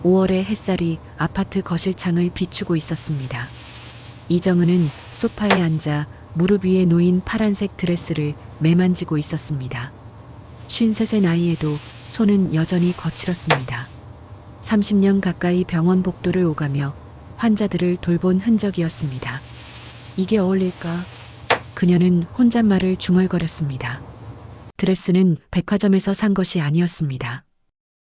5월의 햇살이 아파트 거실 창을 비추고 있었습니다. 이정은은 소파에 앉아 무릎 위에 놓인 파란색 드레스를 매만지고 있었습니다. 53세 나이에도 손은 여전히 거칠었습니다. 30년 가까이 병원 복도를 오가며 환자들을 돌본 흔적이었습니다. 이게 어울릴까? 그녀는 혼잣말을 중얼거렸습니다. 드레스는 백화점에서 산 것이 아니었습니다.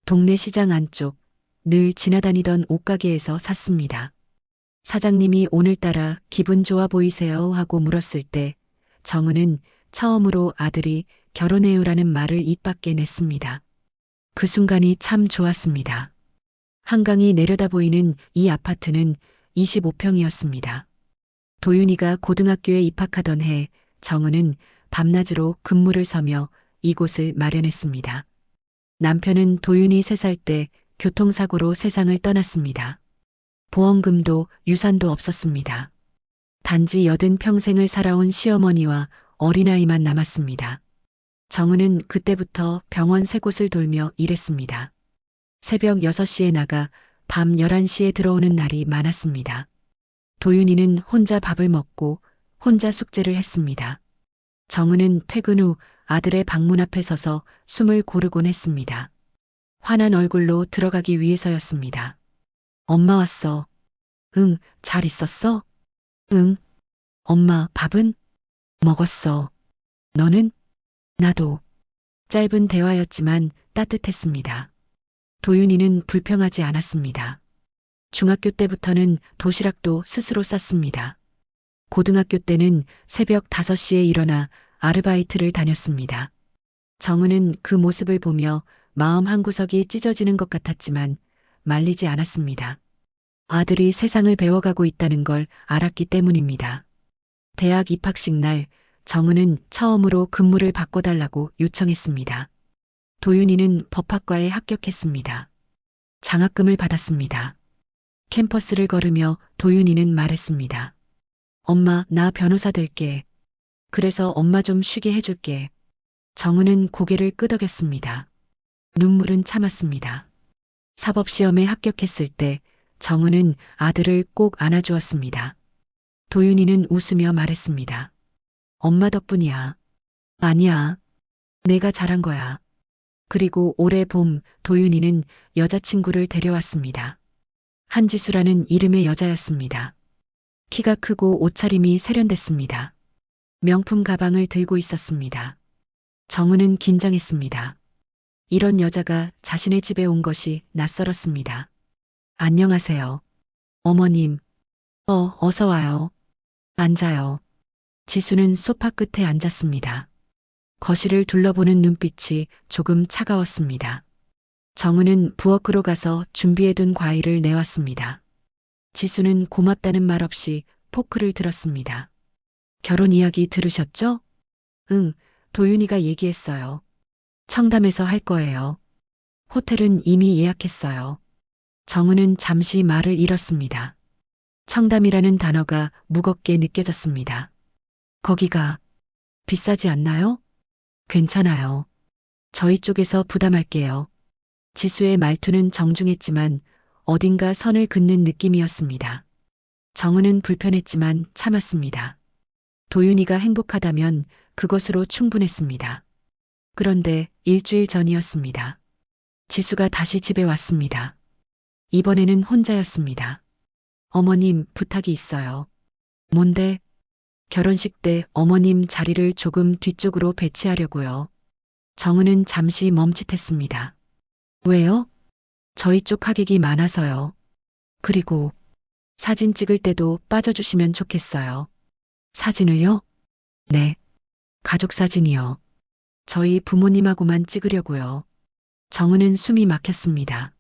동네 시장 안쪽 늘 지나다니던 옷가게에서 샀습니다. 사장님이 오늘따라 기분 좋아 보이세요 하고 물었을 때 정은은 처음으로 아들이 결혼해요라는 말을 입 밖에 냈습니다. 그 순간이 참 좋았습니다. 한강이 내려다 보이는 이 아파트는 25평이었습니다. 도윤이가 고등학교에 입학하던 해 정은은 밤낮으로 근무를 서며 이곳을 마련했습니다. 남편은 도윤이 3살 때 교통사고로 세상을 떠났습니다. 보험금도 유산도 없었습니다. 단지 여든 평생을 살아온 시어머니와 어린아이만 남았습니다. 정은은 그때부터 병원 3곳을 돌며 일했습니다. 새벽 6시에 나가 밤 11시에 들어오는 날이 많았습니다. 도윤이는 혼자 밥을 먹고 혼자 숙제를 했습니다. 정은은 퇴근 후 아들의 방문 앞에 서서 숨을 고르곤 했습니다. 환한 얼굴로 들어가기 위해서였습니다. 엄마 왔어. 응, 잘 있었어? 응. 엄마, 밥은? 먹었어. 너는? 나도. 짧은 대화였지만 따뜻했습니다. 도윤이는 불평하지 않았습니다. 중학교 때부터는 도시락도 스스로 쌌습니다. 고등학교 때는 새벽 5시에 일어나 아르바이트를 다녔습니다. 정은은 그 모습을 보며 마음 한구석이 찢어지는 것 같았지만 말리지 않았습니다. 아들이 세상을 배워가고 있다는 걸 알았기 때문입니다. 대학 입학식 날 정은은 처음으로 근무를 바꿔달라고 요청했습니다. 도윤이는 법학과에 합격했습니다. 장학금을 받았습니다. 캠퍼스를 걸으며 도윤이는 말했습니다. 엄마, 나 변호사 될게. 그래서 엄마 좀 쉬게 해줄게. 정은은 고개를 끄덕였습니다. 눈물은 참았습니다. 사법시험에 합격했을 때 정은은 아들을 꼭 안아주었습니다. 도윤이는 웃으며 말했습니다. 엄마 덕분이야. 아니야. 내가 잘한 거야. 그리고 올해 봄 도윤이는 여자친구를 데려왔습니다. 한지수라는 이름의 여자였습니다. 키가 크고 옷차림이 세련됐습니다. 명품 가방을 들고 있었습니다. 정은은 긴장했습니다. 이런 여자가 자신의 집에 온 것이 낯설었습니다. 안녕하세요. 어머님. 어서 와요. 앉아요. 지수는 소파 끝에 앉았습니다. 거실을 둘러보는 눈빛이 조금 차가웠습니다. 정은은 부엌으로 가서 준비해둔 과일을 내왔습니다. 지수는 고맙다는 말 없이 포크를 들었습니다. 결혼 이야기 들으셨죠? 응, 도윤이가 얘기했어요. 청담에서 할 거예요. 호텔은 이미 예약했어요. 정은은 잠시 말을 잃었습니다. 청담이라는 단어가 무겁게 느껴졌습니다. 거기가 비싸지 않나요? 괜찮아요. 저희 쪽에서 부담할게요. 지수의 말투는 정중했지만 어딘가 선을 긋는 느낌이었습니다. 정은은 불편했지만 참았습니다. 도윤이가 행복하다면 그것으로 충분했습니다. 그런데 일주일 전이었습니다. 지수가 다시 집에 왔습니다. 이번에는 혼자였습니다. 어머님, 부탁이 있어요. 뭔데? 결혼식 때 어머님 자리를 조금 뒤쪽으로 배치하려고요. 정은은 잠시 멈칫했습니다. 왜요? 저희 쪽 하객이 많아서요. 그리고 사진 찍을 때도 빠져주시면 좋겠어요. 사진을요? 네. 가족 사진이요. 저희 부모님하고만 찍으려고요. 정은은 숨이 막혔습니다.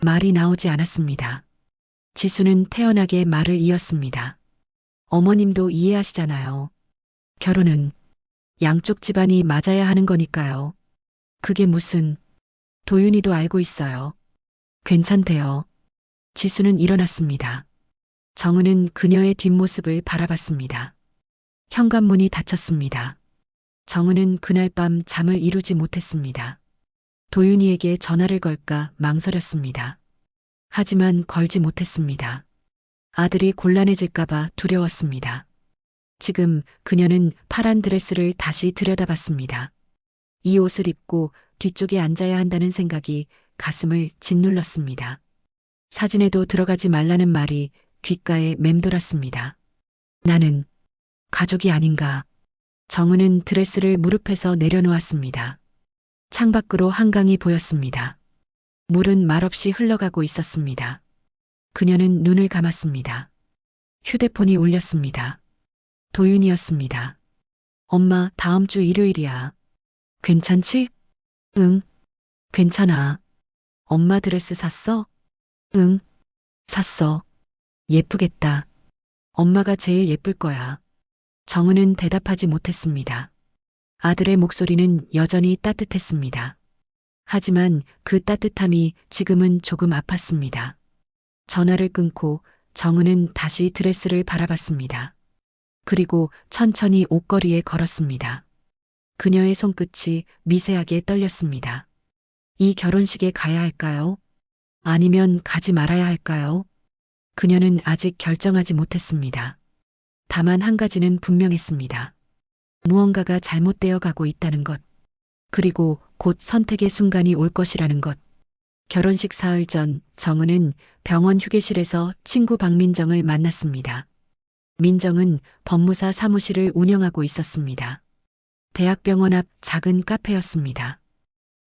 말이 나오지 않았습니다. 지수는 태연하게 말을 이었습니다. 어머님도 이해하시잖아요. 결혼은 양쪽 집안이 맞아야 하는 거니까요. 그게 무슨... 도윤이도 알고 있어요. 괜찮대요. 지수는 일어났습니다. 정은은 그녀의 뒷모습을 바라봤습니다. 현관문이 닫혔습니다. 정은은 그날 밤 잠을 이루지 못했습니다. 도윤이에게 전화를 걸까 망설였습니다. 하지만 걸지 못했습니다. 아들이 곤란해질까봐 두려웠습니다. 지금 그녀는 파란 드레스를 다시 들여다봤습니다. 이 옷을 입고 뒤쪽에 앉아야 한다는 생각이 가슴을 짓눌렀습니다. 사진에도 들어가지 말라는 말이 귓가에 맴돌았습니다. 나는 가족이 아닌가. 정은은 드레스를 무릎에서 내려놓았습니다. 창밖으로 한강이 보였습니다. 물은 말없이 흘러가고 있었습니다. 그녀는 눈을 감았습니다. 휴대폰이 울렸습니다. 도윤이었습니다. 엄마, 다음 주 일요일이야. 괜찮지? 응, 괜찮아. 엄마 드레스 샀어? 응, 샀어. 예쁘겠다. 엄마가 제일 예쁠 거야. 정은은 대답하지 못했습니다. 아들의 목소리는 여전히 따뜻했습니다. 하지만 그 따뜻함이 지금은 조금 아팠습니다. 전화를 끊고 정은은 다시 드레스를 바라봤습니다. 그리고 천천히 옷걸이에 걸었습니다. 그녀의 손끝이 미세하게 떨렸습니다. 이 결혼식에 가야 할까요? 아니면 가지 말아야 할까요? 그녀는 아직 결정하지 못했습니다. 다만 한 가지는 분명했습니다. 무언가가 잘못되어 가고 있다는 것. 그리고 곧 선택의 순간이 올 것이라는 것. 결혼식 사흘 전 정은은 병원 휴게실에서 친구 박민정을 만났습니다. 민정은 법무사 사무실을 운영하고 있었습니다. 대학병원 앞 작은 카페였습니다.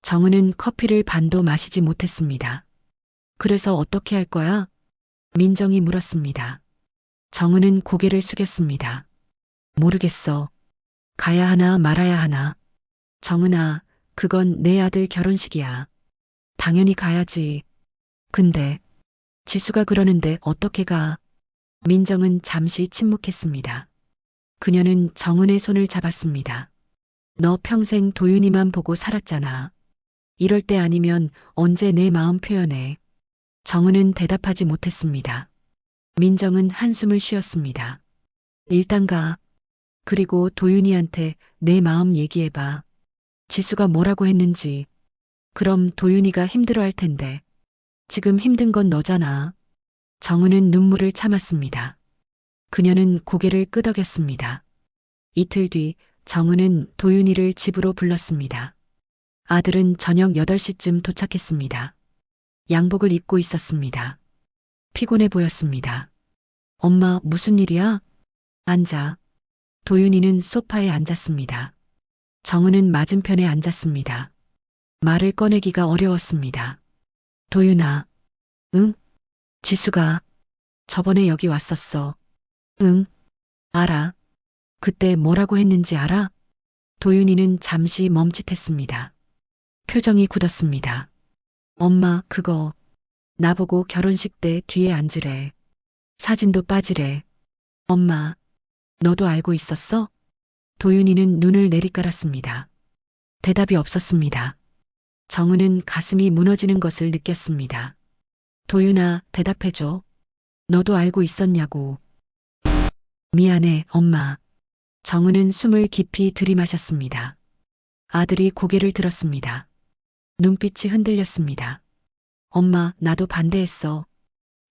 정은은 커피를 반도 마시지 못했습니다. 그래서 어떻게 할 거야? 민정이 물었습니다. 정은은 고개를 숙였습니다. 모르겠어. 가야 하나 말아야 하나. 정은아, 그건 내 아들 결혼식이야. 당연히 가야지. 근데 지수가 그러는데 어떻게 가? 민정은 잠시 침묵했습니다. 그녀는 정은의 손을 잡았습니다. 너 평생 도윤이만 보고 살았잖아. 이럴 때 아니면 언제 내 마음 표현해. 정은은 대답하지 못했습니다. 민정은 한숨을 쉬었습니다. 일단 가. 그리고 도윤이한테 내 마음 얘기해봐. 지수가 뭐라고 했는지. 그럼 도윤이가 힘들어할 텐데. 지금 힘든 건 너잖아. 정은은 눈물을 참았습니다. 그녀는 고개를 끄덕였습니다. 이틀 뒤 정은은 도윤이를 집으로 불렀습니다. 아들은 저녁 8시쯤 도착했습니다. 양복을 입고 있었습니다. 피곤해 보였습니다. 엄마, 무슨 일이야? 앉아. 도윤이는 소파에 앉았습니다. 정은은 맞은편에 앉았습니다. 말을 꺼내기가 어려웠습니다. 도윤아. 응? 지수가 저번에 여기 왔었어. 응? 알아. 그때 뭐라고 했는지 알아? 도윤이는 잠시 멈칫했습니다. 표정이 굳었습니다. 엄마, 그거 나보고 결혼식 때 뒤에 앉으래. 사진도 빠지래. 엄마, 너도 알고 있었어? 도윤이는 눈을 내리깔았습니다. 대답이 없었습니다. 정은은 가슴이 무너지는 것을 느꼈습니다. 도윤아, 대답해줘. 너도 알고 있었냐고. 미안해, 엄마. 정은은 숨을 깊이 들이마셨습니다. 아들이 고개를 들었습니다. 눈빛이 흔들렸습니다. 엄마, 나도 반대했어.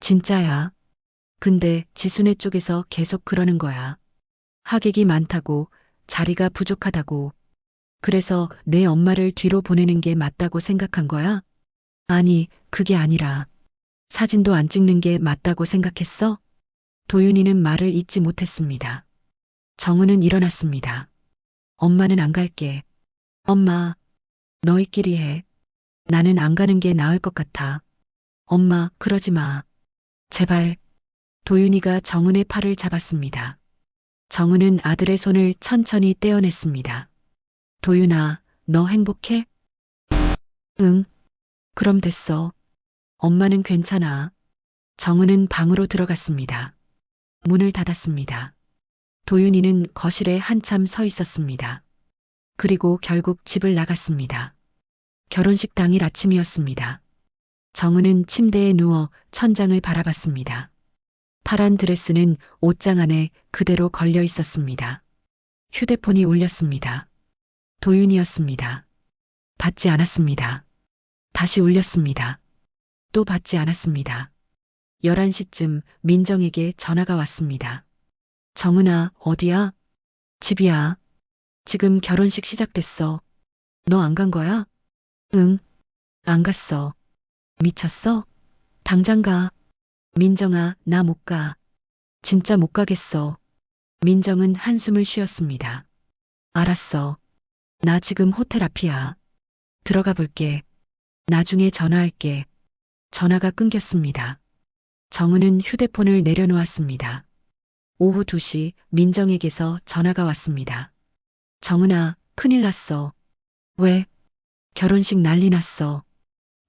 진짜야. 근데 지순애 쪽에서 계속 그러는 거야. 하객이 많다고, 자리가 부족하다고. 그래서 내 엄마를 뒤로 보내는 게 맞다고 생각한 거야? 아니, 그게 아니라 사진도 안 찍는 게 맞다고 생각했어? 도윤이는 말을 잇지 못했습니다. 정은은 일어났습니다. 엄마는 안 갈게. 엄마, 너희끼리 해. 나는 안 가는 게 나을 것 같아. 엄마, 그러지 마. 제발. 도윤이가 정은의 팔을 잡았습니다. 정은은 아들의 손을 천천히 떼어냈습니다. 도윤아, 너 행복해? 응. 그럼 됐어. 엄마는 괜찮아. 정은은 방으로 들어갔습니다. 문을 닫았습니다. 도윤이는 거실에 한참 서 있었습니다. 그리고 결국 집을 나갔습니다. 결혼식 당일 아침이었습니다. 정은은 침대에 누워 천장을 바라봤습니다. 파란 드레스는 옷장 안에 그대로 걸려 있었습니다. 휴대폰이 울렸습니다. 도윤이었습니다. 받지 않았습니다. 다시 울렸습니다. 또 받지 않았습니다. 11시쯤 민정에게 전화가 왔습니다. 정은아, 어디야? 집이야. 지금 결혼식 시작됐어. 너 안 간 거야? 응, 안 갔어. 미쳤어? 당장 가. 민정아, 나 못 가. 진짜 못 가겠어. 민정은 한숨을 쉬었습니다. 알았어. 나 지금 호텔 앞이야. 들어가 볼게. 나중에 전화할게. 전화가 끊겼습니다. 정은은 휴대폰을 내려놓았습니다. 오후 2시 민정에게서 전화가 왔습니다. 정은아, 큰일 났어. 왜? 결혼식 난리 났어.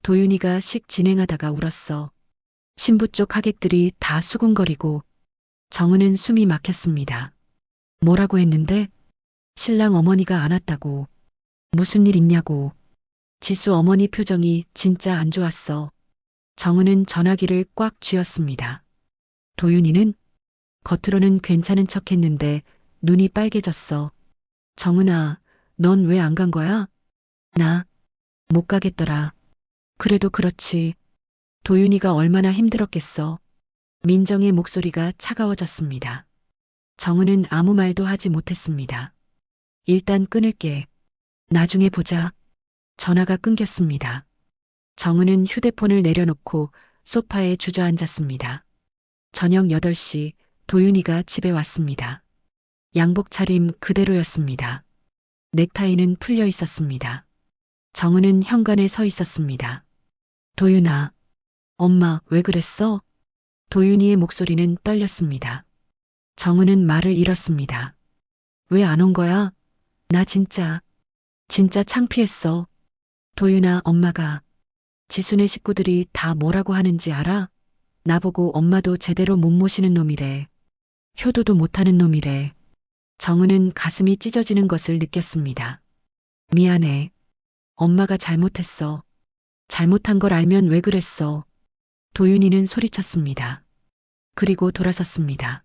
도윤이가 식 진행하다가 울었어. 신부 쪽 하객들이 다 수군거리고 정은은 숨이 막혔습니다. 뭐라고 했는데? 신랑 어머니가 안 왔다고. 무슨 일 있냐고. 지수 어머니 표정이 진짜 안 좋았어. 정은은 전화기를 꽉 쥐었습니다. 도윤이는 겉으로는 괜찮은 척 했는데 눈이 빨개졌어. 정은아, 넌 왜 안 간 거야? 나 못 가겠더라. 그래도 그렇지. 도윤이가 얼마나 힘들었겠어. 민정의 목소리가 차가워졌습니다. 정은은 아무 말도 하지 못했습니다. 일단 끊을게. 나중에 보자. 전화가 끊겼습니다. 정은은 휴대폰을 내려놓고 소파에 주저앉았습니다. 저녁 8시 도윤이가 집에 왔습니다. 양복 차림 그대로였습니다. 넥타이는 풀려 있었습니다. 정은은 현관에 서 있었습니다. 도윤아, 엄마 왜 그랬어? 도윤이의 목소리는 떨렸습니다. 정은은 말을 잃었습니다. 왜 안 온 거야? 나 진짜 창피했어. 도윤아, 엄마가 지순의 식구들이 다 뭐라고 하는지 알아? 나보고 엄마도 제대로 못 모시는 놈이래. 효도도 못하는 놈이래. 정은은 가슴이 찢어지는 것을 느꼈습니다. 미안해. 엄마가 잘못했어. 잘못한 걸 알면 왜 그랬어. 도윤이는 소리쳤습니다. 그리고 돌아섰습니다.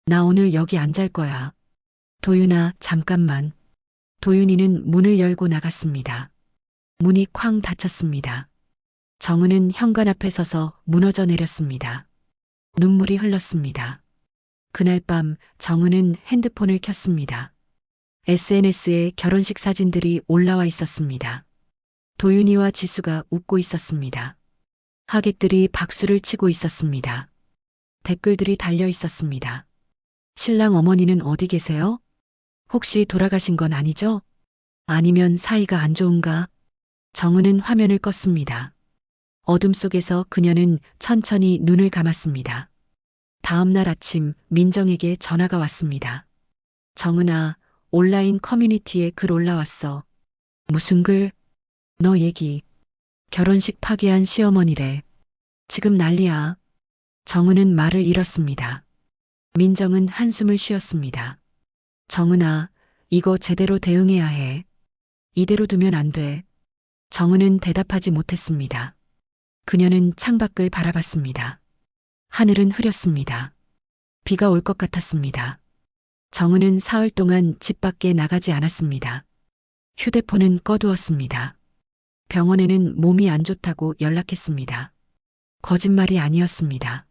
나 오늘 여기 안 잘 거야. 도윤아, 잠깐만. 도윤이는 문을 열고 나갔습니다. 문이 쾅 닫혔습니다. 정은은 현관 앞에 서서 무너져 내렸습니다. 눈물이 흘렀습니다. 그날 밤 정은은 핸드폰을 켰습니다. SNS에 결혼식 사진들이 올라와 있었습니다. 도윤이와 지수가 웃고 있었습니다. 하객들이 박수를 치고 있었습니다. 댓글들이 달려 있었습니다. 신랑 어머니는 어디 계세요? 혹시 돌아가신 건 아니죠? 아니면 사이가 안 좋은가? 정은은 화면을 껐습니다. 어둠 속에서 그녀는 천천히 눈을 감았습니다. 다음 날 아침 민정에게 전화가 왔습니다. 정은아, 온라인 커뮤니티에 글 올라왔어. 무슨 글? 너 얘기. 결혼식 파기한 시어머니래. 지금 난리야. 정은은 말을 잃었습니다. 민정은 한숨을 쉬었습니다. 정은아, 이거 제대로 대응해야 해. 이대로 두면 안 돼. 정은은 대답하지 못했습니다. 그녀는 창밖을 바라봤습니다. 하늘은 흐렸습니다. 비가 올 것 같았습니다. 정은은 사흘 동안 집 밖에 나가지 않았습니다. 휴대폰은 꺼두었습니다. 병원에는 몸이 안 좋다고 연락했습니다. 거짓말이 아니었습니다.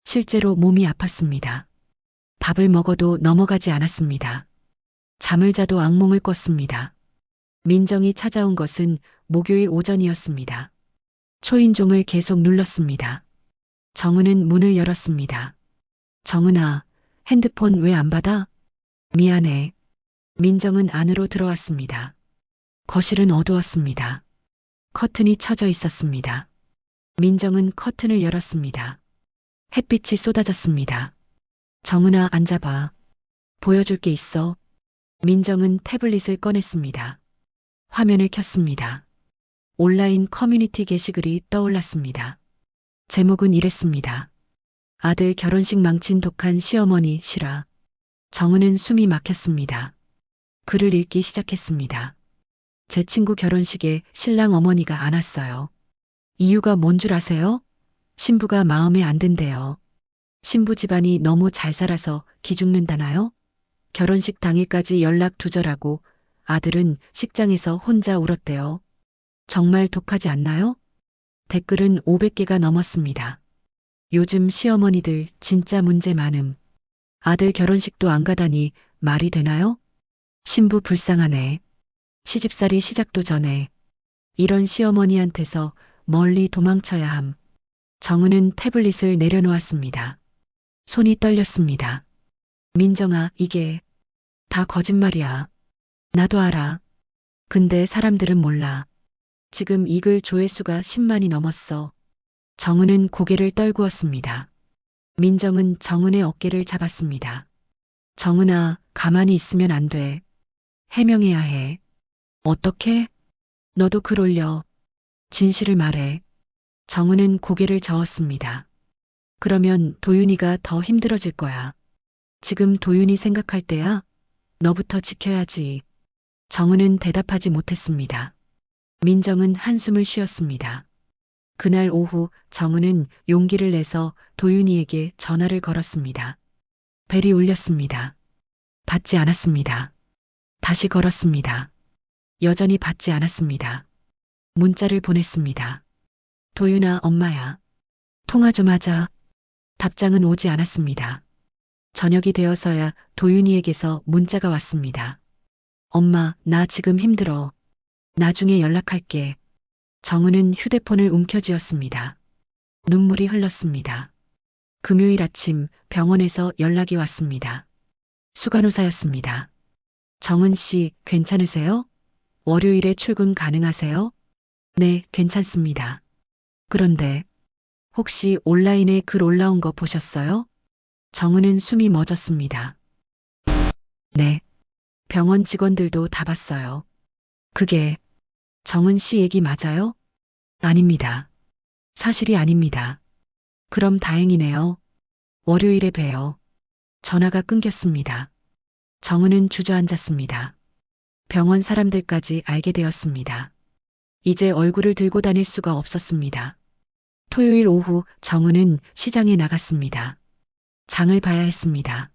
실제로 몸이 아팠습니다. 밥을 먹어도 넘어가지 않았습니다. 잠을 자도 악몽을 꿨습니다. 민정이 찾아온 것은 목요일 오전이었습니다. 초인종을 계속 눌렀습니다. 정은은 문을 열었습니다. 정은아, 핸드폰 왜 안 받아? 미안해. 민정은 안으로 들어왔습니다. 거실은 어두웠습니다. 커튼이 쳐져 있었습니다. 민정은 커튼을 열었습니다. 햇빛이 쏟아졌습니다. 정은아, 앉아봐. 보여줄 게 있어. 민정은 태블릿을 꺼냈습니다. 화면을 켰습니다. 온라인 커뮤니티 게시글이 떠올랐습니다. 제목은 이랬습니다. 아들 결혼식 망친 독한 시어머니 실화. 정은은 숨이 막혔습니다. 글을 읽기 시작했습니다. 제 친구 결혼식에 신랑 어머니가 안 왔어요. 이유가 뭔 줄 아세요? 신부가 마음에 안 든대요. 신부 집안이 너무 잘 살아서 기죽는다나요? 결혼식 당일까지 연락 두절하고 아들은 식장에서 혼자 울었대요. 정말 독하지 않나요? 댓글은 500개가 넘었습니다. 요즘 시어머니들 진짜 문제 많음. 아들 결혼식도 안 가다니 말이 되나요? 신부 불쌍하네. 시집살이 시작도 전에. 이런 시어머니한테서 멀리 도망쳐야 함. 정은은 태블릿을 내려놓았습니다. 손이 떨렸습니다. 민정아, 이게 다 거짓말이야. 나도 알아. 근데 사람들은 몰라. 지금 이 글 조회수가 10만이 넘었어. 정은은 고개를 떨구었습니다. 민정은 정은의 어깨를 잡았습니다. 정은아, 가만히 있으면 안 돼. 해명해야 해. 어떻게? 너도 글 올려. 진실을 말해. 정은은 고개를 저었습니다. 그러면 도윤이가 더 힘들어질 거야. 지금 도윤이 생각할 때야? 너부터 지켜야지. 정은은 대답하지 못했습니다. 민정은 한숨을 쉬었습니다. 그날 오후 정은은 용기를 내서 도윤이에게 전화를 걸었습니다. 벨이 울렸습니다. 받지 않았습니다. 다시 걸었습니다. 여전히 받지 않았습니다. 문자를 보냈습니다. 도윤아, 엄마야. 통화 좀 하자. 답장은 오지 않았습니다. 저녁이 되어서야 도윤이에게서 문자가 왔습니다. 엄마, 나 지금 힘들어. 나중에 연락할게. 정은은 휴대폰을 움켜쥐었습니다. 눈물이 흘렀습니다. 금요일 아침 병원에서 연락이 왔습니다. 수간호사였습니다. 정은 씨, 괜찮으세요? 월요일에 출근 가능하세요? 네, 괜찮습니다. 그런데 혹시 온라인에 글 올라온 거 보셨어요? 정은은 숨이 멎었습니다. 네. 병원 직원들도 다 봤어요. 그게 정은 씨 얘기 맞아요? 아닙니다. 사실이 아닙니다. 그럼 다행이네요. 월요일에 봬요. 전화가 끊겼습니다. 정은은 주저앉았습니다. 병원 사람들까지 알게 되었습니다. 이제 얼굴을 들고 다닐 수가 없었습니다. 토요일 오후 정은은 시장에 나갔습니다. 장을 봐야 했습니다.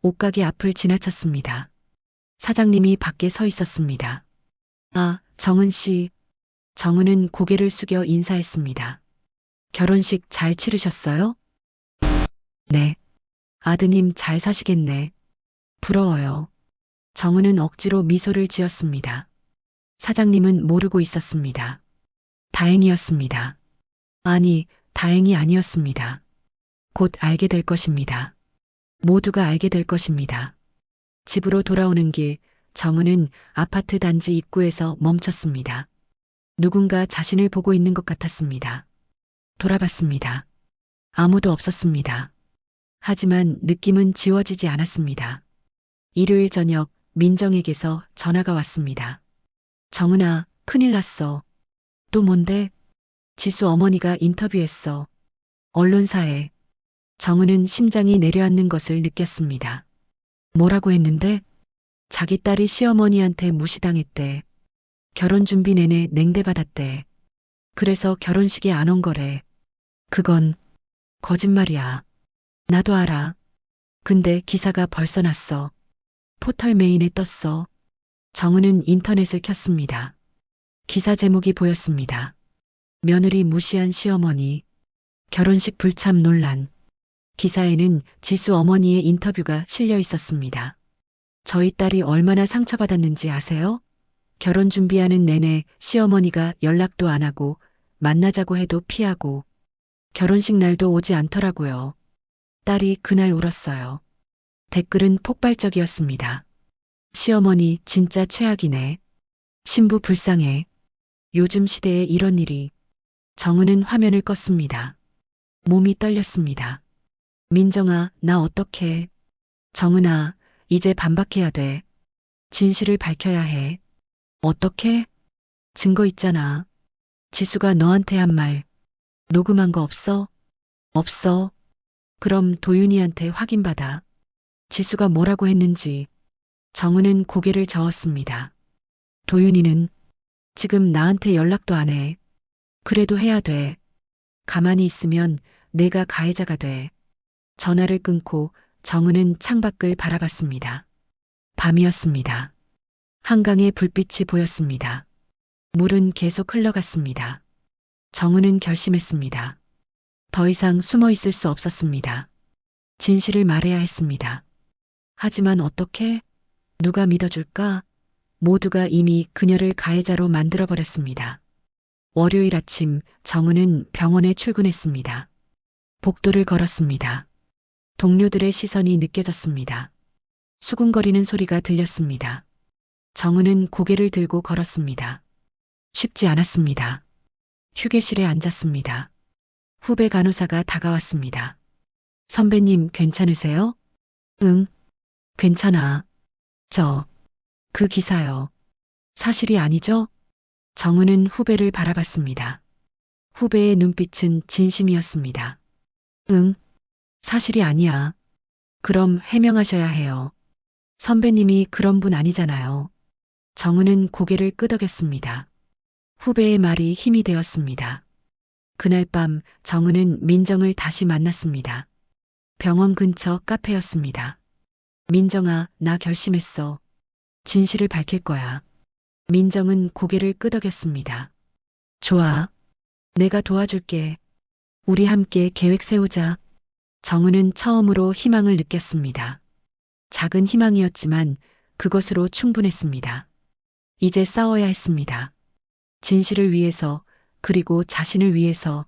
옷가게 앞을 지나쳤습니다. 사장님이 밖에 서 있었습니다. 아, 정은 씨. 정은은 고개를 숙여 인사했습니다. 결혼식 잘 치르셨어요? 네. 아드님 잘 사시겠네. 부러워요. 정은은 억지로 미소를 지었습니다. 사장님은 모르고 있었습니다. 다행이었습니다. 아니, 다행이 아니었습니다. 곧 알게 될 것입니다. 모두가 알게 될 것입니다. 집으로 돌아오는 길, 정은은 아파트 단지 입구에서 멈췄습니다. 누군가 자신을 보고 있는 것 같았습니다. 돌아봤습니다. 아무도 없었습니다. 하지만 느낌은 지워지지 않았습니다. 일요일 저녁 민정에게서 전화가 왔습니다. 정은아, 큰일 났어. 또 뭔데? 지수 어머니가 인터뷰했어. 언론사에. 정은은 심장이 내려앉는 것을 느꼈습니다. 뭐라고 했는데? 자기 딸이 시어머니한테 무시당했대. 결혼 준비 내내 냉대받았대. 그래서 결혼식에 안 온 거래. 그건 거짓말이야. 나도 알아. 근데 기사가 벌써 났어. 포털 메인에 떴어. 정은은 인터넷을 켰습니다. 기사 제목이 보였습니다. 며느리 무시한 시어머니. 결혼식 불참 논란. 기사에는 지수 어머니의 인터뷰가 실려 있었습니다. 저희 딸이 얼마나 상처받았는지 아세요? 결혼 준비하는 내내 시어머니가 연락도 안 하고 만나자고 해도 피하고 결혼식 날도 오지 않더라고요. 딸이 그날 울었어요. 댓글은 폭발적이었습니다. 시어머니 진짜 최악이네. 신부 불쌍해. 요즘 시대에 이런 일이. 정은은 화면을 껐습니다. 몸이 떨렸습니다. 민정아, 나 어떡해. 정은아, 이제 반박해야 돼. 진실을 밝혀야 해. 어떻게? 증거 있잖아. 지수가 너한테 한 말. 녹음한 거 없어? 없어. 그럼 도윤이한테 확인받아. 지수가 뭐라고 했는지. 정은은 고개를 저었습니다. 도윤이는 지금 나한테 연락도 안 해. 그래도 해야 돼. 가만히 있으면 내가 가해자가 돼. 전화를 끊고 정은은 창밖을 바라봤습니다. 밤이었습니다. 한강에 불빛이 보였습니다. 물은 계속 흘러갔습니다. 정은은 결심했습니다. 더 이상 숨어 있을 수 없었습니다. 진실을 말해야 했습니다. 하지만 어떻게? 누가 믿어줄까? 모두가 이미 그녀를 가해자로 만들어버렸습니다. 월요일 아침 정은은 병원에 출근했습니다. 복도를 걸었습니다. 동료들의 시선이 느껴졌습니다. 수군거리는 소리가 들렸습니다. 정은은 고개를 들고 걸었습니다. 쉽지 않았습니다. 휴게실에 앉았습니다. 후배 간호사가 다가왔습니다. 선배님 괜찮으세요? 응, 괜찮아. 그 기사요. 사실이 아니죠? 정은은 후배를 바라봤습니다. 후배의 눈빛은 진심이었습니다. 응, 사실이 아니야. 그럼 해명하셔야 해요. 선배님이 그런 분 아니잖아요. 정은은 고개를 끄덕였습니다. 후배의 말이 힘이 되었습니다. 그날 밤 정은은 민정을 다시 만났습니다. 병원 근처 카페였습니다. 민정아, 나 결심했어. 진실을 밝힐 거야. 민정은 고개를 끄덕였습니다. 좋아. 내가 도와줄게. 우리 함께 계획 세우자. 정은은 처음으로 희망을 느꼈습니다. 작은 희망이었지만 그것으로 충분했습니다. 이제 싸워야 했습니다. 진실을 위해서, 그리고 자신을 위해서.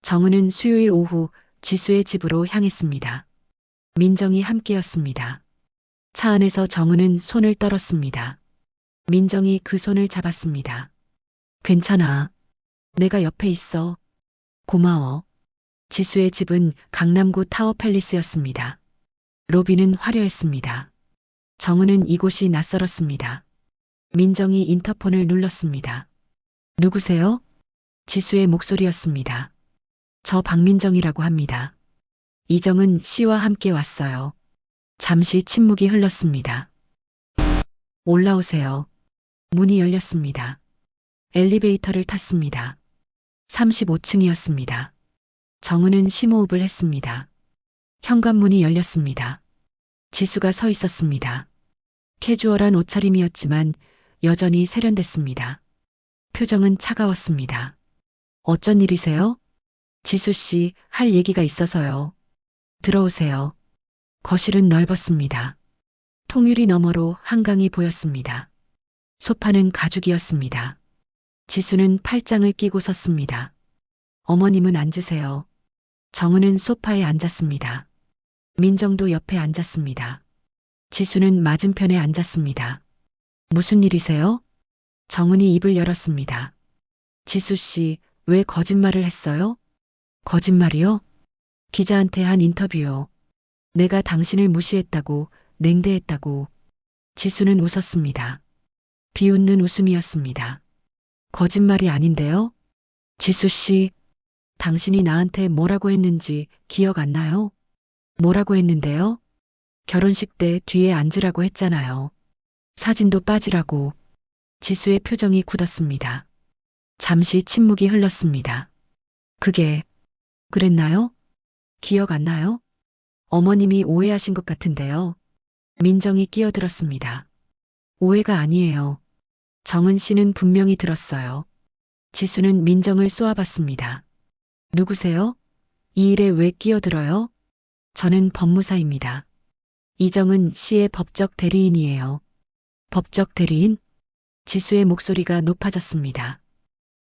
정은은 수요일 오후 지수의 집으로 향했습니다. 민정이 함께였습니다. 차 안에서 정은은 손을 떨었습니다. 민정이 그 손을 잡았습니다. 괜찮아. 내가 옆에 있어. 고마워. 지수의 집은 강남구 타워팰리스였습니다. 로비는 화려했습니다. 정은은 이곳이 낯설었습니다. 민정이 인터폰을 눌렀습니다. 누구세요? 지수의 목소리였습니다. 저 박민정이라고 합니다. 이정은 씨와 함께 왔어요. 잠시 침묵이 흘렀습니다. 올라오세요. 문이 열렸습니다. 엘리베이터를 탔습니다. 35층이었습니다. 정은은 심호흡을 했습니다. 현관문이 열렸습니다. 지수가 서 있었습니다. 캐주얼한 옷차림이었지만 여전히 세련됐습니다. 표정은 차가웠습니다. 어쩐 일이세요? 지수 씨, 할 얘기가 있어서요. 들어오세요. 거실은 넓었습니다. 통유리 너머로 한강이 보였습니다. 소파는 가죽이었습니다. 지수는 팔짱을 끼고 섰습니다. 어머님은 앉으세요. 정은은 소파에 앉았습니다. 민정도 옆에 앉았습니다. 지수는 맞은편에 앉았습니다. 무슨 일이세요? 정은이 입을 열었습니다. 지수 씨, 왜 거짓말을 했어요? 거짓말이요? 기자한테 한 인터뷰요. 내가 당신을 무시했다고, 냉대했다고. 지수는 웃었습니다. 비웃는 웃음이었습니다. 거짓말이 아닌데요? 지수 씨, 당신이 나한테 뭐라고 했는지 기억 안 나요? 뭐라고 했는데요? 결혼식 때 뒤에 앉으라고 했잖아요. 사진도 빠지라고. 지수의 표정이 굳었습니다. 잠시 침묵이 흘렀습니다. 그게, 그랬나요? 기억 안 나요? 어머님이 오해하신 것 같은데요. 민정이 끼어들었습니다. 오해가 아니에요. 정은 씨는 분명히 들었어요. 지수는 민정을 쏘아봤습니다. 누구세요? 이 일에 왜 끼어들어요? 저는 법무사입니다. 이정은 씨의 법적 대리인이에요. 법적 대리인? 지수의 목소리가 높아졌습니다.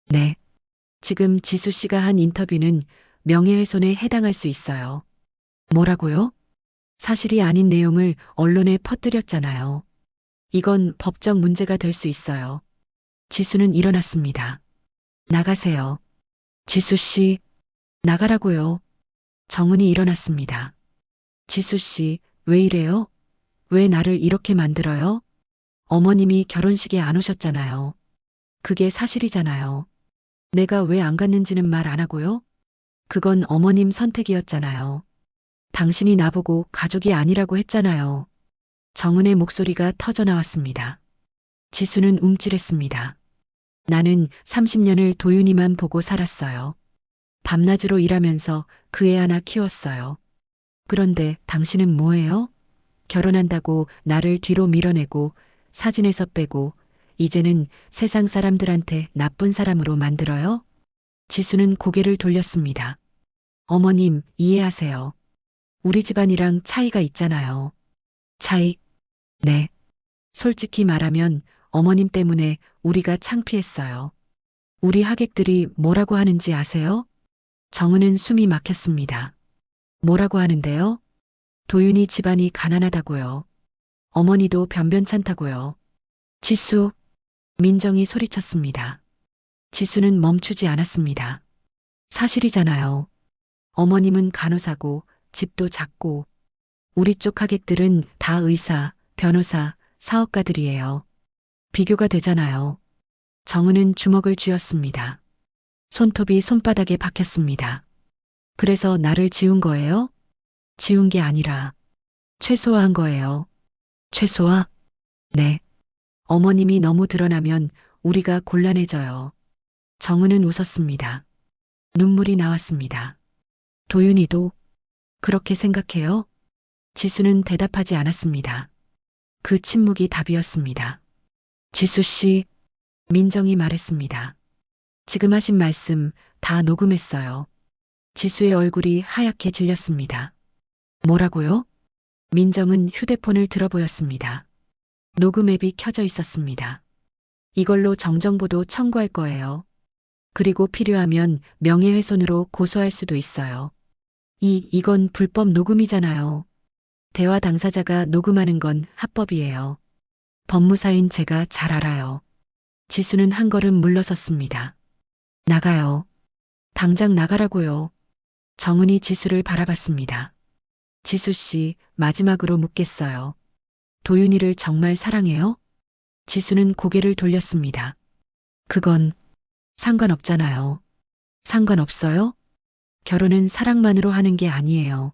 네. 지금 지수 씨가 한 인터뷰는 명예훼손에 해당할 수 있어요. 뭐라고요? 사실이 아닌 내용을 언론에 퍼뜨렸잖아요. 이건 법적 문제가 될 수 있어요. 지수는 일어났습니다. 나가세요. 지수 씨, 나가라고요. 정은이 일어났습니다. 지수 씨, 왜 이래요? 왜 나를 이렇게 만들어요? 어머님이 결혼식에 안 오셨잖아요. 그게 사실이잖아요. 내가 왜 안 갔는지는 말 안 하고요? 그건 어머님 선택이었잖아요. 당신이 나보고 가족이 아니라고 했잖아요. 정은의 목소리가 터져 나왔습니다. 지수는 움찔했습니다. 나는 30년을 도윤이만 보고 살았어요. 밤낮으로 일하면서 그 애 하나 키웠어요. 그런데 당신은 뭐예요? 결혼한다고 나를 뒤로 밀어내고 사진에서 빼고 이제는 세상 사람들한테 나쁜 사람으로 만들어요? 지수는 고개를 돌렸습니다. 어머님, 이해하세요. 우리 집안이랑 차이가 있잖아요. 차이? 네. 솔직히 말하면 어머님 때문에 우리가 창피했어요. 우리 하객들이 뭐라고 하는지 아세요? 정은은 숨이 막혔습니다. 뭐라고 하는데요? 도윤이 집안이 가난하다고요. 어머니도 변변찮다고요. 지수, 민정이 소리쳤습니다. 지수는 멈추지 않았습니다. 사실이잖아요. 어머님은 간호사고 집도 작고 우리 쪽 하객들은 다 의사, 변호사, 사업가들이에요. 비교가 되잖아요. 정은은 주먹을 쥐었습니다. 손톱이 손바닥에 박혔습니다. 그래서 나를 지운 거예요? 지운 게 아니라 최소화한 거예요. 최소화? 네. 어머님이 너무 드러나면 우리가 곤란해져요. 정은은 웃었습니다. 눈물이 나왔습니다. 도윤이도 그렇게 생각해요? 지수는 대답하지 않았습니다. 그 침묵이 답이었습니다. 지수 씨, 민정이 말했습니다. 지금 하신 말씀 다 녹음했어요. 지수의 얼굴이 하얗게 질렸습니다. 뭐라고요? 민정은 휴대폰을 들어보였습니다. 녹음 앱이 켜져 있었습니다. 이걸로 정정보도 청구할 거예요. 그리고 필요하면 명예훼손으로 고소할 수도 있어요. 이건 불법 녹음이잖아요. 대화 당사자가 녹음하는 건 합법이에요. 법무사인 제가 잘 알아요. 지수는 한 걸음 물러섰습니다. 나가요. 당장 나가라고요. 정은이 지수를 바라봤습니다. 지수 씨, 마지막으로 묻겠어요. 도윤이를 정말 사랑해요? 지수는 고개를 돌렸습니다. 그건 상관없잖아요. 상관없어요? 결혼은 사랑만으로 하는 게 아니에요.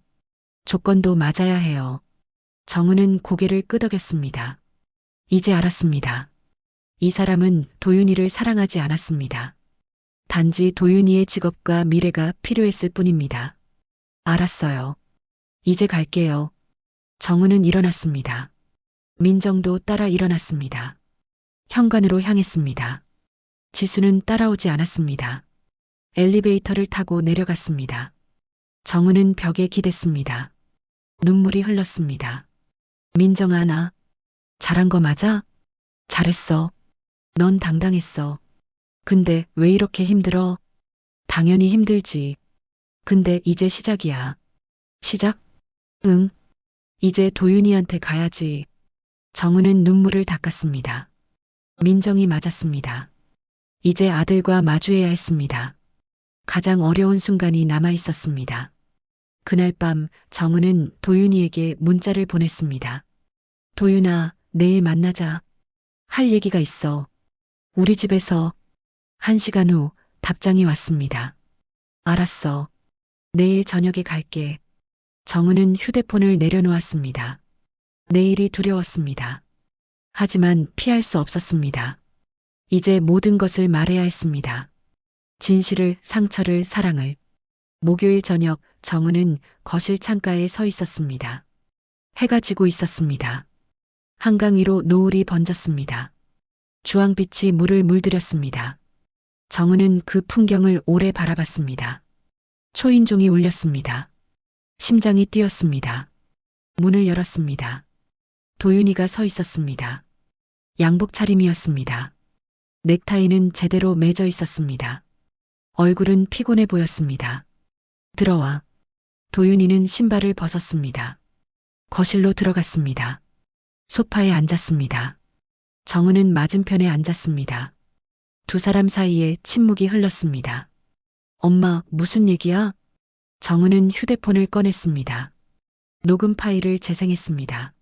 조건도 맞아야 해요. 정은은 고개를 끄덕였습니다. 이제 알았습니다. 이 사람은 도윤이를 사랑하지 않았습니다. 단지 도윤이의 직업과 미래가 필요했을 뿐입니다. 알았어요. 이제 갈게요. 정은은 일어났습니다. 민정도 따라 일어났습니다. 현관으로 향했습니다. 지수는 따라오지 않았습니다. 엘리베이터를 타고 내려갔습니다. 정은은 벽에 기댔습니다. 눈물이 흘렀습니다. 민정아, 나 잘한 거 맞아? 잘했어. 넌 당당했어. 근데 왜 이렇게 힘들어? 당연히 힘들지. 근데 이제 시작이야. 시작? 응. 이제 도윤이한테 가야지. 정은은 눈물을 닦았습니다. 민정이 맞았습니다. 이제 아들과 마주해야 했습니다. 가장 어려운 순간이 남아 있었습니다. 그날 밤 정은은 도윤이에게 문자를 보냈습니다. 도윤아, 내일 만나자. 할 얘기가 있어. 우리 집에서. 1시간 후 답장이 왔습니다. 알았어. 내일 저녁에 갈게. 정은은 휴대폰을 내려놓았습니다. 내일이 두려웠습니다. 하지만 피할 수 없었습니다. 이제 모든 것을 말해야 했습니다. 진실을, 상처를, 사랑을. 목요일 저녁 정은은 거실 창가에 서 있었습니다. 해가 지고 있었습니다. 한강 위로 노을이 번졌습니다. 주황빛이 물을 물들였습니다. 정은은 그 풍경을 오래 바라봤습니다. 초인종이 울렸습니다. 심장이 뛰었습니다. 문을 열었습니다. 도윤이가 서 있었습니다. 양복 차림이었습니다. 넥타이는 제대로 매져 있었습니다. 얼굴은 피곤해 보였습니다. 들어와. 도윤이는 신발을 벗었습니다. 거실로 들어갔습니다. 소파에 앉았습니다. 정은은 맞은편에 앉았습니다. 두 사람 사이에 침묵이 흘렀습니다. 엄마, 무슨 얘기야? 정은은 휴대폰을 꺼냈습니다. 녹음 파일을 재생했습니다.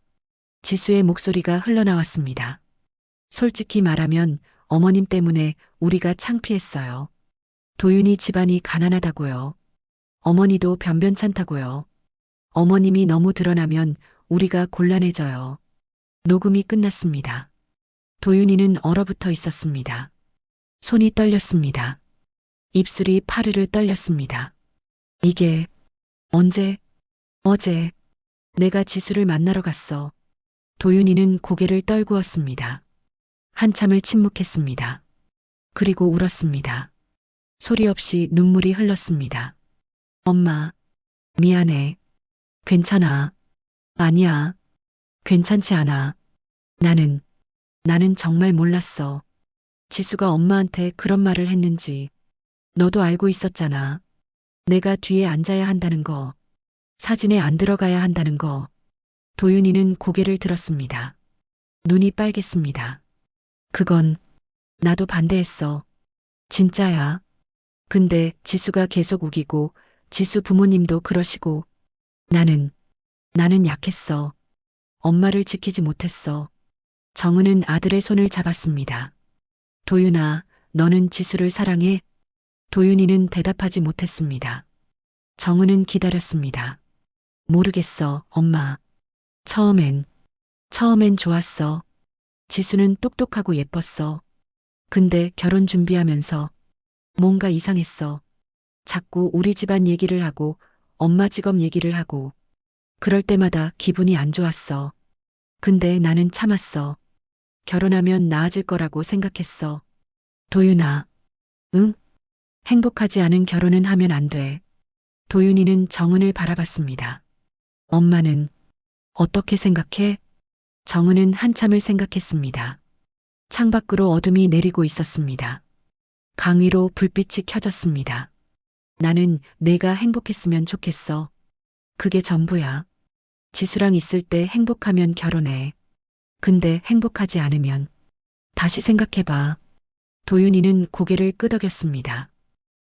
지수의 목소리가 흘러나왔습니다. 솔직히 말하면 어머님 때문에 우리가 창피했어요. 도윤이 집안이 가난하다고요. 어머니도 변변찮다고요. 어머님이 너무 드러나면 우리가 곤란해져요. 녹음이 끝났습니다. 도윤이는 얼어붙어 있었습니다. 손이 떨렸습니다. 입술이 파르르 떨렸습니다. 이게 언제? 어제 내가 지수를 만나러 갔어. 도윤이는 고개를 떨구었습니다. 한참을 침묵했습니다. 그리고 울었습니다. 소리 없이 눈물이 흘렀습니다. 엄마, 미안해. 괜찮아. 아니야. 괜찮지 않아. 나는, 나는 정말 몰랐어. 지수가 엄마한테 그런 말을 했는지. 너도 알고 있었잖아. 내가 뒤에 앉아야 한다는 거. 사진에 안 들어가야 한다는 거. 도윤이는 고개를 들었습니다. 눈이 빨갰습니다. 그건 나도 반대했어. 진짜야. 근데 지수가 계속 우기고 지수 부모님도 그러시고 나는 약했어. 엄마를 지키지 못했어. 정은은 아들의 손을 잡았습니다. 도윤아, 너는 지수를 사랑해? 도윤이는 대답하지 못했습니다. 정은은 기다렸습니다. 모르겠어, 엄마. 처음엔 좋았어. 지수는 똑똑하고 예뻤어. 근데 결혼 준비하면서 뭔가 이상했어. 자꾸 우리 집안 얘기를 하고 엄마 직업 얘기를 하고 그럴 때마다 기분이 안 좋았어. 근데 나는 참았어. 결혼하면 나아질 거라고 생각했어. 도윤아, 응? 행복하지 않은 결혼은 하면 안 돼. 도윤이는 정은을 바라봤습니다. 엄마는 어떻게 생각해? 정은은 한참을 생각했습니다. 창밖으로 어둠이 내리고 있었습니다. 강 위로 불빛이 켜졌습니다. 나는 내가 행복했으면 좋겠어. 그게 전부야. 지수랑 있을 때 행복하면 결혼해. 근데 행복하지 않으면 다시 생각해봐. 도윤이는 고개를 끄덕였습니다.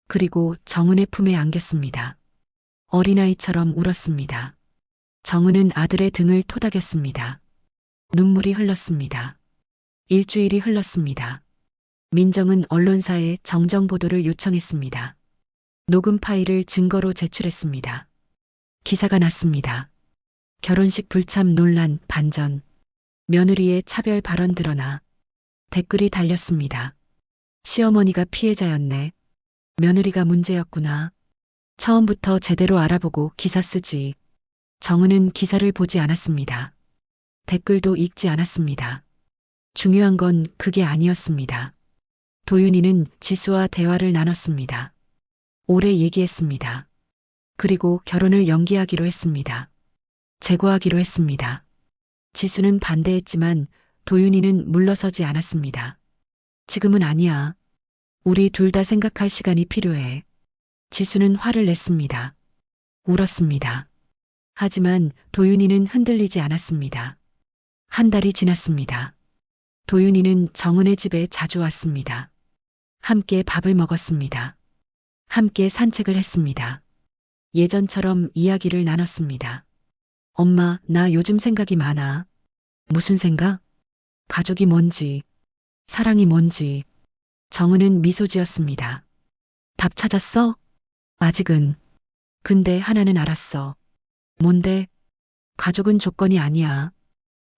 그리고 정은의 품에 안겼습니다. 어린아이처럼 울었습니다. 정은은 아들의 등을 토닥였습니다. 눈물이 흘렀습니다. 일주일이 흘렀습니다. 민정은 언론사에 정정 보도를 요청했습니다. 녹음 파일을 증거로 제출했습니다. 기사가 났습니다. 결혼식 불참 논란 반전. 며느리의 차별 발언 드러나. 댓글이 달렸습니다. 시어머니가 피해자였네. 며느리가 문제였구나. 처음부터 제대로 알아보고 기사 쓰지. 정은은 기사를 보지 않았습니다. 댓글도 읽지 않았습니다. 중요한 건 그게 아니었습니다. 도윤이는 지수와 대화를 나눴습니다. 오래 얘기했습니다. 그리고 결혼을 연기하기로 했습니다. 재고하기로 했습니다. 지수는 반대했지만 도윤이는 물러서지 않았습니다. 지금은 아니야. 우리 둘 다 생각할 시간이 필요해. 지수는 화를 냈습니다. 울었습니다. 하지만 도윤이는 흔들리지 않았습니다. 한 달이 지났습니다. 도윤이는 정은의 집에 자주 왔습니다. 함께 밥을 먹었습니다. 함께 산책을 했습니다. 예전처럼 이야기를 나눴습니다. 엄마, 나 요즘 생각이 많아. 무슨 생각? 가족이 뭔지, 사랑이 뭔지. 정은은 미소 지었습니다. 답 찾았어? 아직은. 근데 하나는 알았어. 뭔데? 가족은 조건이 아니야.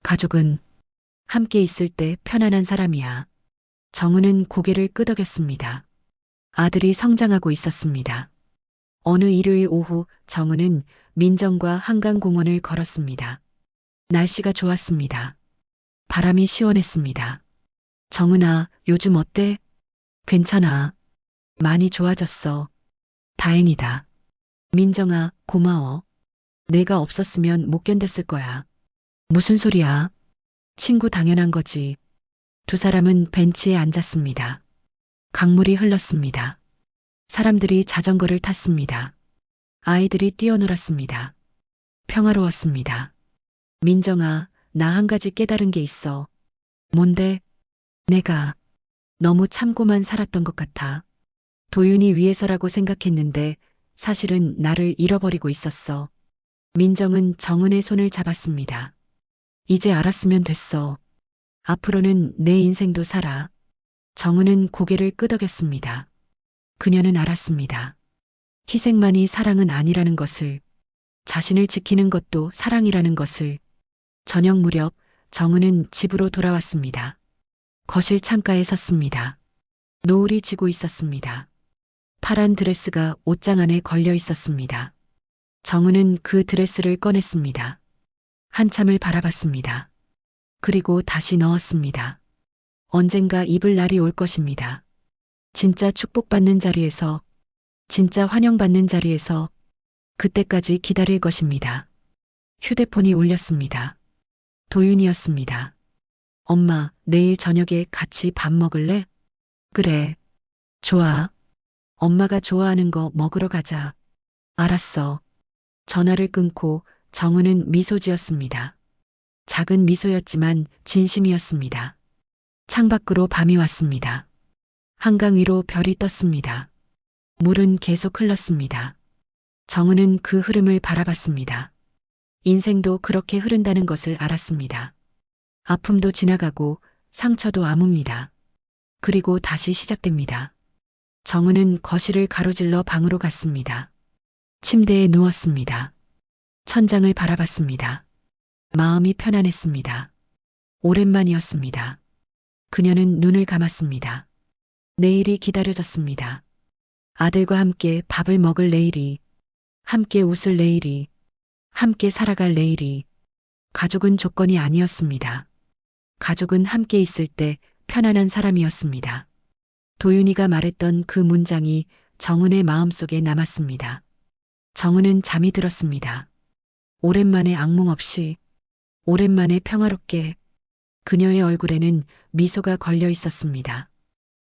가족은 함께 있을 때 편안한 사람이야. 정은은 고개를 끄덕였습니다. 아들이 성장하고 있었습니다. 어느 일요일 오후 정은은 민정과 한강공원을 걸었습니다. 날씨가 좋았습니다. 바람이 시원했습니다. 정은아, 요즘 어때? 괜찮아. 많이 좋아졌어. 다행이다. 민정아, 고마워. 내가 없었으면 못 견뎠을 거야. 무슨 소리야? 친구 당연한 거지. 두 사람은 벤치에 앉았습니다. 강물이 흘렀습니다. 사람들이 자전거를 탔습니다. 아이들이 뛰어놀았습니다. 평화로웠습니다. 민정아, 나 한 가지 깨달은 게 있어. 뭔데? 내가 너무 참고만 살았던 것 같아. 도윤이 위해서라고 생각했는데 사실은 나를 잃어버리고 있었어. 민정은 정은의 손을 잡았습니다. 이제 알았으면 됐어. 앞으로는 내 인생도 살아. 정은은 고개를 끄덕였습니다. 그녀는 알았습니다. 희생만이 사랑은 아니라는 것을, 자신을 지키는 것도 사랑이라는 것을. 저녁 무렵 정은은 집으로 돌아왔습니다. 거실 창가에 섰습니다. 노을이 지고 있었습니다. 파란 드레스가 옷장 안에 걸려 있었습니다. 정은은 그 드레스를 꺼냈습니다. 한참을 바라봤습니다. 그리고 다시 넣었습니다. 언젠가 입을 날이 올 것입니다. 진짜 축복받는 자리에서, 진짜 환영받는 자리에서 그때까지 기다릴 것입니다. 휴대폰이 울렸습니다. 도윤이었습니다. 엄마, 내일 저녁에 같이 밥 먹을래? 그래. 좋아. 엄마가 좋아하는 거 먹으러 가자. 알았어. 전화를 끊고 정은은 미소 지었습니다. 작은 미소였지만 진심이었습니다. 창밖으로 밤이 왔습니다. 한강 위로 별이 떴습니다. 물은 계속 흘렀습니다. 정은은 그 흐름을 바라봤습니다. 인생도 그렇게 흐른다는 것을 알았습니다. 아픔도 지나가고 상처도 아뭅니다. 그리고 다시 시작됩니다. 정은은 거실을 가로질러 방으로 갔습니다. 침대에 누웠습니다. 천장을 바라봤습니다. 마음이 편안했습니다. 오랜만이었습니다. 그녀는 눈을 감았습니다. 내일이 기다려졌습니다. 아들과 함께 밥을 먹을 내일이, 함께 웃을 내일이, 함께 살아갈 내일이. 가족은 조건이 아니었습니다. 가족은 함께 있을 때 편안한 사람이었습니다. 도윤이가 말했던 그 문장이 정은의 마음속에 남았습니다. 정은은 잠이 들었습니다. 오랜만에 악몽 없이, 오랜만에 평화롭게 그녀의 얼굴에는 미소가 걸려 있었습니다.